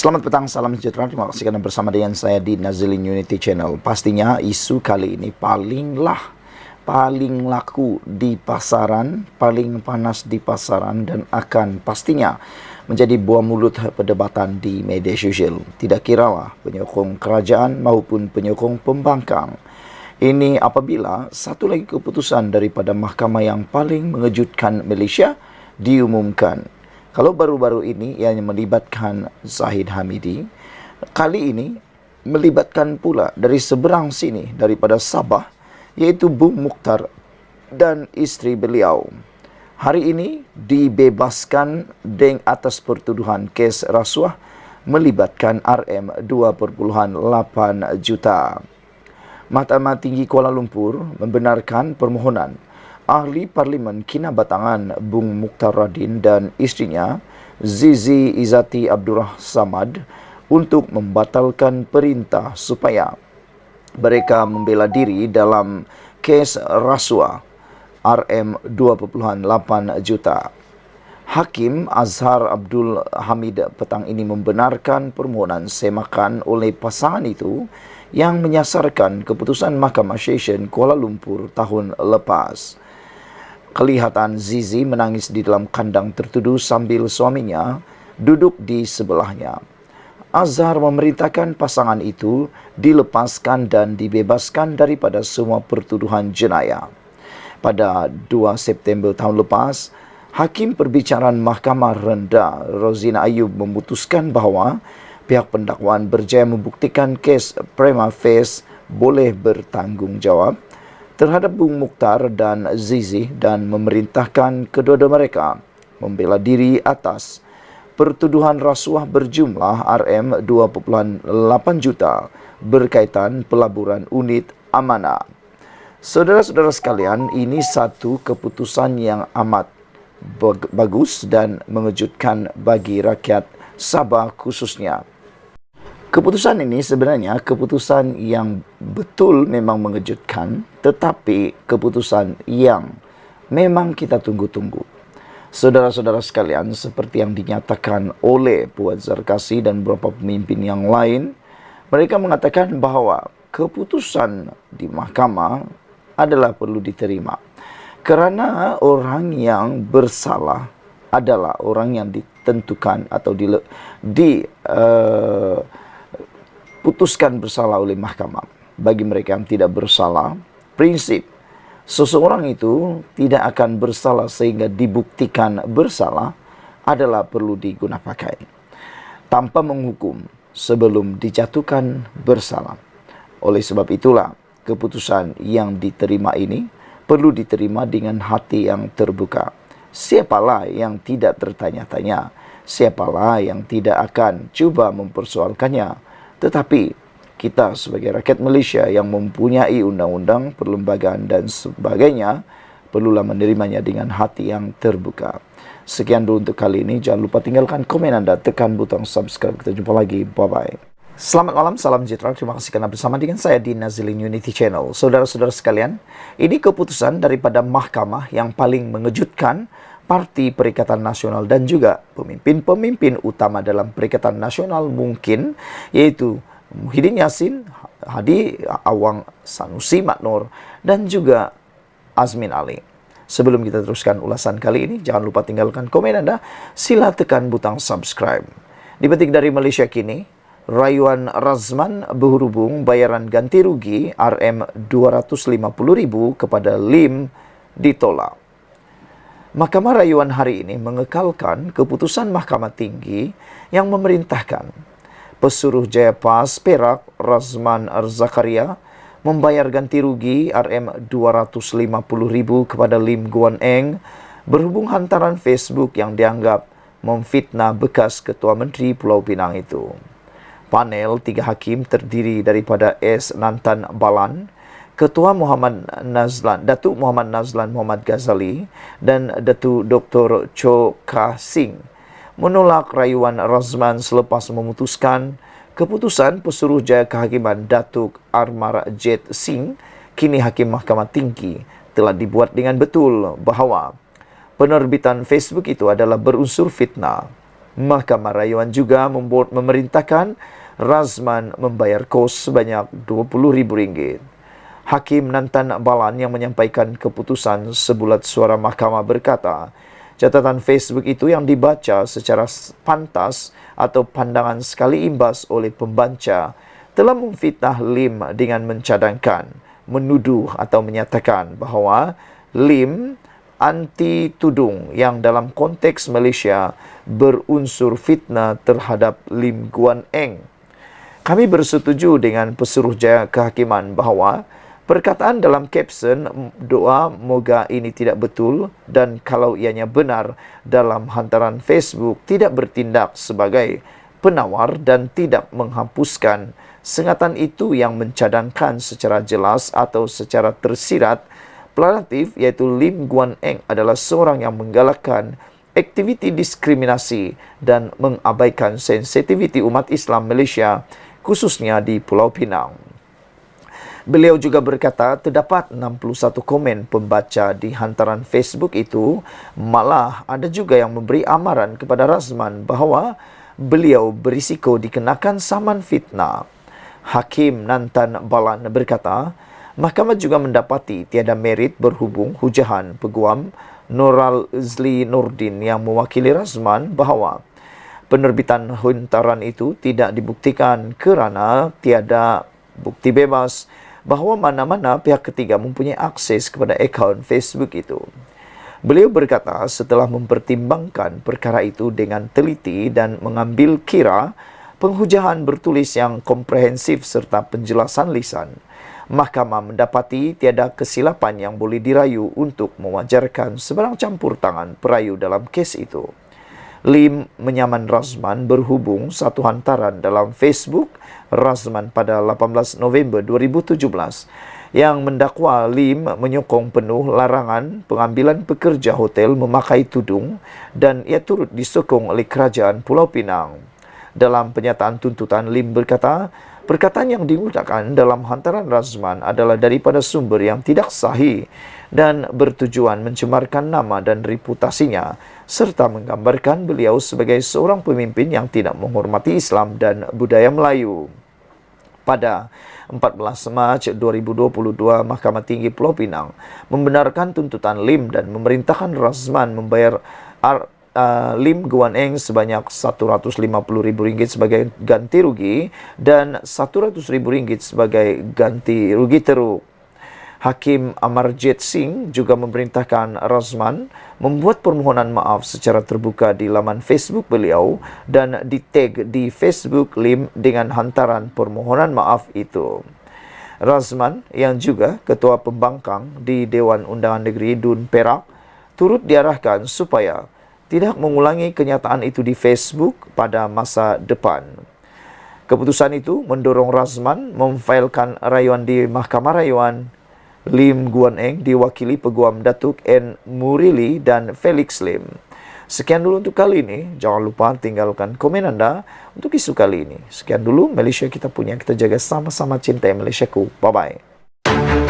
Selamat petang, salam sejahtera. Terima kasih karena bersama dengan saya di Nazilin Unity Channel. Pastinya isu kali ini paling laku di pasaran, paling panas di pasaran, dan akan pastinya menjadi buah mulut perdebatan di media sosial. Tidak kiralah penyokong kerajaan maupun penyokong pembangkang. Ini apabila satu lagi keputusan daripada mahkamah yang paling mengejutkan Malaysia diumumkan. Kalau baru-baru ini yang melibatkan Zahid Hamidi, kali ini melibatkan pula dari seberang sini daripada Sabah, iaitu Bung Mukhtar dan isteri beliau. Hari ini dibebaskan atas pertuduhan kes rasuah melibatkan RM 2.8 juta. Mahkamah Tinggi Kuala Lumpur membenarkan permohonan Ahli Parlimen Kinabatangan Bung Mukhtar Radin dan istrinya Zizi Izzati Abdul Samad untuk membatalkan perintah supaya mereka membela diri dalam kes rasuah RM 2.8 juta. Hakim Azhar Abdul Hamid petang ini membenarkan permohonan semakan oleh pasangan itu yang menyasarkan keputusan Mahkamah Session Kuala Lumpur tahun lepas. Kelihatan Zizi menangis di dalam kandang tertuduh sambil suaminya duduk di sebelahnya. Azhar memerintahkan pasangan itu dilepaskan dan dibebaskan daripada semua pertuduhan jenayah. Pada 2 September tahun lepas, Hakim Perbicaraan Mahkamah Rendah Rozina Ayub memutuskan bahawa pihak pendakwaan berjaya membuktikan kes prima facie boleh bertanggungjawab terhadap Bung Mukhtar dan Zizi dan memerintahkan kedua-dua mereka membela diri atas pertuduhan rasuah berjumlah RM 2.8 juta berkaitan pelaburan unit amanah. Saudara-saudara sekalian, ini satu keputusan yang amat bagus dan mengejutkan bagi rakyat Sabah khususnya. Keputusan ini sebenarnya keputusan yang betul memang mengejutkan, tetapi keputusan yang memang kita tunggu-tunggu. Saudara-saudara sekalian, seperti yang dinyatakan oleh Puan Zarkasi dan beberapa pemimpin yang lain, mereka mengatakan bahawa keputusan di mahkamah adalah perlu diterima. Kerana orang yang bersalah adalah orang yang ditentukan atau putuskan bersalah oleh mahkamah. Bagi mereka yang tidak bersalah, prinsip seseorang itu tidak akan bersalah sehingga dibuktikan bersalah adalah perlu digunakan pakai tanpa menghukum sebelum dijatuhkan bersalah. Oleh sebab itulah keputusan yang diterima ini perlu diterima dengan hati yang terbuka. Siapalah yang tidak tertanya-tanya, siapalah yang tidak akan cuba mempersoalkannya. Tetapi kita sebagai rakyat Malaysia yang mempunyai undang-undang, perlembagaan dan sebagainya, perlulah menerimanya dengan hati yang terbuka. Sekian dulu untuk kali ini. Jangan lupa tinggalkan komen anda, tekan butang subscribe. Kita jumpa lagi. Bye-bye. Selamat malam, salam sejahtera. Terima kasih karena bersama dengan saya di Nazilin Unity Channel. Saudara-saudara sekalian, ini keputusan daripada mahkamah yang paling mengejutkan Parti Perikatan Nasional dan juga pemimpin-pemimpin utama dalam Perikatan Nasional mungkin, yaitu Muhyiddin Yassin, Hadi Awang, Sanusi Maknor, dan juga Azmin Ali. Sebelum kita teruskan ulasan kali ini, jangan lupa tinggalkan komen anda, sila tekan butang subscribe. Dipetik dari Malaysia Kini, Rayuan Razman berhubung bayaran ganti rugi RM 250,000 kepada Lim ditolak. Mahkamah Rayuan hari ini mengekalkan keputusan Mahkamah Tinggi yang memerintahkan Pesuruh Jaya Pas Perak Razman Zakaria membayar ganti rugi RM 250,000 kepada Lim Guan Eng berhubung hantaran Facebook yang dianggap memfitnah bekas Ketua Menteri Pulau Pinang itu. Panel 3 hakim terdiri daripada S. Nantan Balan, Ketua Datuk Muhammad Nazlan Muhammad Ghazali dan Datuk Dr. Cho Kah Sing menolak rayuan Razman selepas memutuskan keputusan Pesuruh Jaya Kehakiman Datuk Armar Jet Singh, kini Hakim Mahkamah Tinggi, telah dibuat dengan betul bahawa penerbitan Facebook itu adalah berunsur fitnah. Mahkamah Rayuan juga memerintahkan Razman membayar kos sebanyak RM20,000. Hakim Nantan Balan yang menyampaikan keputusan sebulat suara mahkamah berkata, catatan Facebook itu yang dibaca secara pantas atau pandangan sekali imbas oleh pembaca telah memfitnah Lim dengan mencadangkan, menuduh atau menyatakan bahawa Lim anti tudung yang dalam konteks Malaysia berunsur fitnah terhadap Lim Guan Eng. Kami bersetuju dengan Pesuruhjaya Kehakiman bahawa perkataan dalam caption doa moga ini tidak betul dan kalau ianya benar dalam hantaran Facebook tidak bertindak sebagai penawar dan tidak menghapuskan sengatan itu yang mencadangkan secara jelas atau secara tersirat planatif iaitu Lim Guan Eng adalah seorang yang menggalakkan aktiviti diskriminasi dan mengabaikan sensitiviti umat Islam Malaysia khususnya di Pulau Pinang. Beliau juga berkata terdapat 61 komen pembaca di hantaran Facebook itu, malah ada juga yang memberi amaran kepada Razman bahawa beliau berisiko dikenakan saman fitnah. Hakim Nantan Balan berkata, mahkamah juga mendapati tiada merit berhubung hujahan peguam Noral Zli Nordin yang mewakili Razman bahawa penerbitan hantaran itu tidak dibuktikan kerana tiada bukti bebas bahawa mana-mana pihak ketiga mempunyai akses kepada akaun Facebook itu. Beliau berkata setelah mempertimbangkan perkara itu dengan teliti dan mengambil kira penghujahan bertulis yang komprehensif serta penjelasan lisan, mahkamah mendapati tiada kesilapan yang boleh dirayu untuk mewajarkan sebarang campur tangan perayu dalam kes itu. Lim menyaman Razman berhubung satu hantaran dalam Facebook Razman pada 18 November 2017 yang mendakwa Lim menyokong penuh larangan pengambilan pekerja hotel memakai tudung dan ia turut disokong oleh kerajaan Pulau Pinang. Dalam penyataan tuntutan, Lim berkata, perkataan yang digunakan dalam hantaran Razman adalah daripada sumber yang tidak sahih dan bertujuan mencemarkan nama dan reputasinya serta menggambarkan beliau sebagai seorang pemimpin yang tidak menghormati Islam dan budaya Melayu. Pada 14 Mac 2022, Mahkamah Tinggi Pulau Pinang membenarkan tuntutan Lim dan memerintahkan Razman membayar Lim Guan Eng sebanyak RM150,000 sebagai ganti rugi dan RM100,000 sebagai ganti rugi teruk. Hakim Amarjit Singh juga memerintahkan Razman membuat permohonan maaf secara terbuka di laman Facebook beliau dan di-tag di Facebook Lim dengan hantaran permohonan maaf itu. Razman yang juga Ketua Pembangkang di Dewan Undangan Negeri Dun Perak turut diarahkan supaya tidak mengulangi kenyataan itu di Facebook pada masa depan. Keputusan itu mendorong Razman memfailkan rayuan di Mahkamah Rayuan. Lim Guan Eng diwakili Peguam Datuk N. Murili dan Felix Lim. Sekian dulu untuk kali ini. Jangan lupa tinggalkan komen anda untuk isu kali ini. Sekian dulu Malaysia kita punya. Kita jaga sama-sama cintai Malaysiaku. Bye-bye.